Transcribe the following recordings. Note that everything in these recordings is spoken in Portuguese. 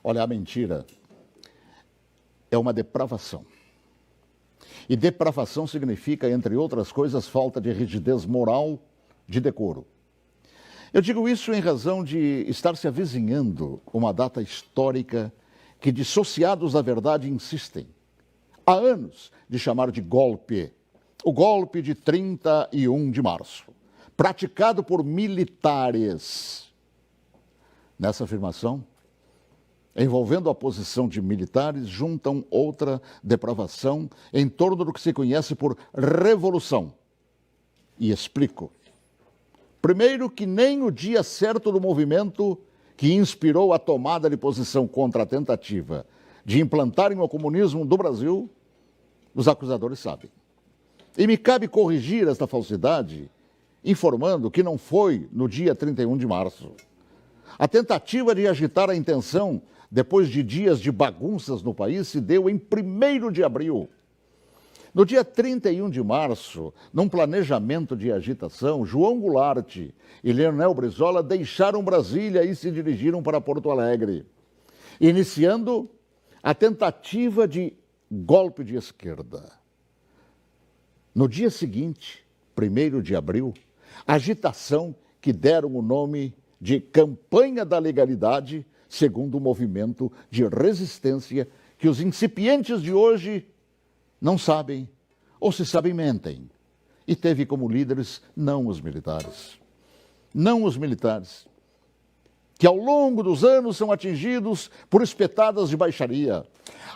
Olha, a mentira é uma depravação. E depravação significa, entre outras coisas, falta de rigidez moral, de decoro. Eu digo isso em razão de estar se avizinhando uma data histórica que dissociados da verdade insistem, há anos, de chamar de golpe. O golpe de 31 de março, praticado por militares. Nessa afirmação, envolvendo a posição de militares, juntam outra depravação em torno do que se conhece por revolução. E explico. Primeiro, que nem o dia certo do movimento que inspirou a tomada de posição contra a tentativa de implantarem o comunismo do Brasil, os acusadores sabem. E me cabe corrigir esta falsidade, informando que não foi no dia 31 de março. A tentativa de agitar a intenção, depois de dias de bagunças no país, se deu em 1º de abril. No dia 31 de março, num planejamento de agitação, João Goulart e Leonel Brizola deixaram Brasília e se dirigiram para Porto Alegre, iniciando a tentativa de golpe de esquerda. No dia seguinte, 1º de abril, agitação que deram o nome de Campanha da Legalidade, segundo o movimento de resistência que os incipientes de hoje não sabem, ou se sabem, mentem. E teve como líderes não os militares. Não os militares, que ao longo dos anos são atingidos por espetadas de baixaria.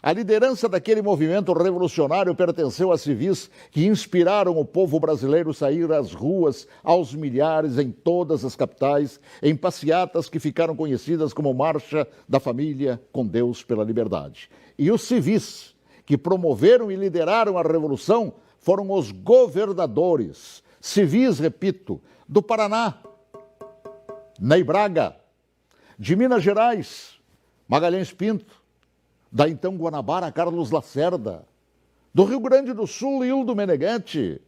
A liderança daquele movimento revolucionário pertenceu a civis que inspiraram o povo brasileiro a sair às ruas aos milhares em todas as capitais, em passeatas que ficaram conhecidas como Marcha da Família com Deus pela Liberdade. E os civis que promoveram e lideraram a revolução foram os governadores, civis, repito, do Paraná, Ney Braga, de Minas Gerais, Magalhães Pinto, da então Guanabara, Carlos Lacerda, do Rio Grande do Sul, Hildo Menegante,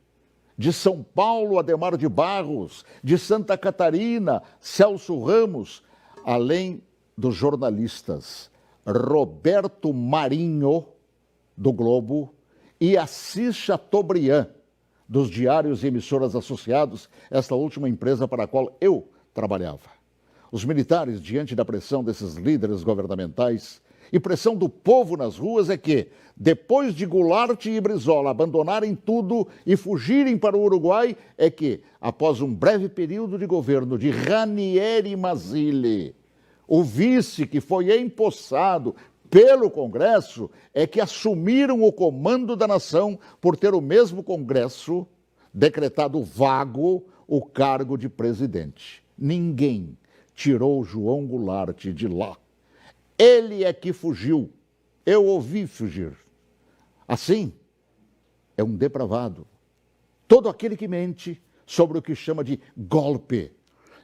de São Paulo, Adhemar de Barros, de Santa Catarina, Celso Ramos, além dos jornalistas Roberto Marinho, do Globo, e Assis Chateaubriand, dos diários e emissoras associados, esta última empresa para a qual eu trabalhava. Os militares, diante da pressão desses líderes governamentais e pressão do povo nas ruas, é que, depois de Goulart e Brizola abandonarem tudo e fugirem para o Uruguai, é que, após um breve período de governo de Ranieri Mazzilli, o vice que foi empossado pelo Congresso, é que assumiram o comando da nação por ter o mesmo Congresso decretado vago o cargo de presidente. Ninguém tirou João Goulart de lá. Ele é que fugiu. Eu ouvi fugir. Assim, é um depravado. Todo aquele que mente sobre o que chama de golpe,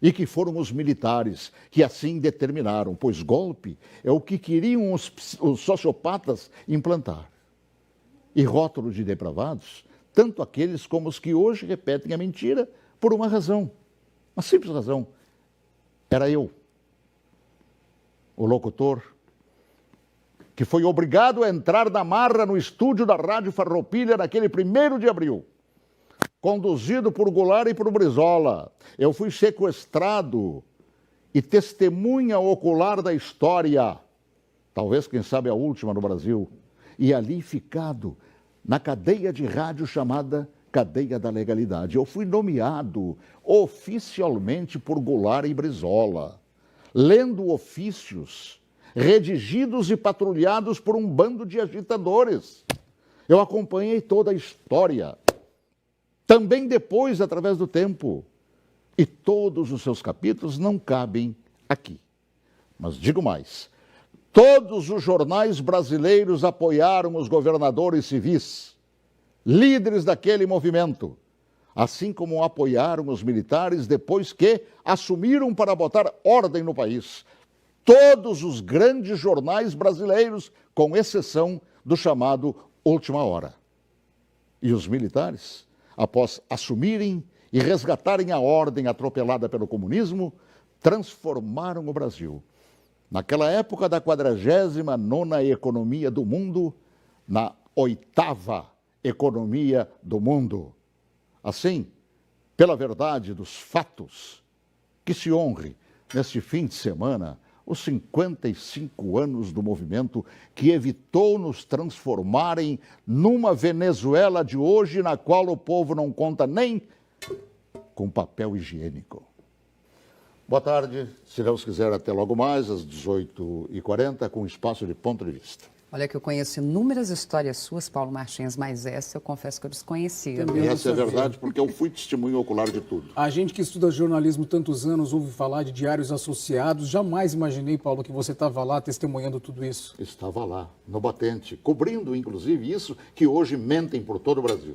e que foram os militares que assim determinaram, pois golpe é o que queriam os sociopatas implantar. E rótulo de depravados, tanto aqueles como os que hoje repetem a mentira por uma razão, uma simples razão. Era eu, o locutor, que foi obrigado a entrar na marra no estúdio da Rádio Farroupilha naquele 1º de abril. Conduzido por Goulart e por Brizola. Eu fui sequestrado e testemunha ocular da história, talvez, quem sabe, a última no Brasil, e ali ficado na cadeia de rádio chamada Cadeia da Legalidade. Eu fui nomeado oficialmente por Goulart e Brizola, lendo ofícios redigidos e patrulhados por um bando de agitadores. Eu acompanhei toda a história, também depois, através do tempo. E todos os seus capítulos não cabem aqui. Mas digo mais, todos os jornais brasileiros apoiaram os governadores civis, líderes daquele movimento, assim como apoiaram os militares depois que assumiram para botar ordem no país. Todos os grandes jornais brasileiros, com exceção do chamado Última Hora. E os militares, após assumirem e resgatarem a ordem atropelada pelo comunismo, transformaram o Brasil Naquela época da 49ª economia do mundo, na 8ª economia do mundo. Assim, pela verdade dos fatos, que se honre neste fim de semana os 55 anos do movimento que evitou nos transformarem numa Venezuela de hoje, na qual o povo não conta nem com papel higiênico. Boa tarde, se Deus quiser, até logo mais, às 18h40, com espaço de ponto de vista. Olha que eu conheço inúmeras histórias suas, Paulo Martins, mas essa eu confesso que eu desconhecia. E essa é verdade, porque eu fui testemunho ocular de tudo. A gente que estuda jornalismo tantos anos ouve falar de diários associados. Jamais imaginei, Paulo, que você estava lá testemunhando tudo isso. Estava lá, no batente, cobrindo, inclusive, isso que hoje mentem por todo o Brasil.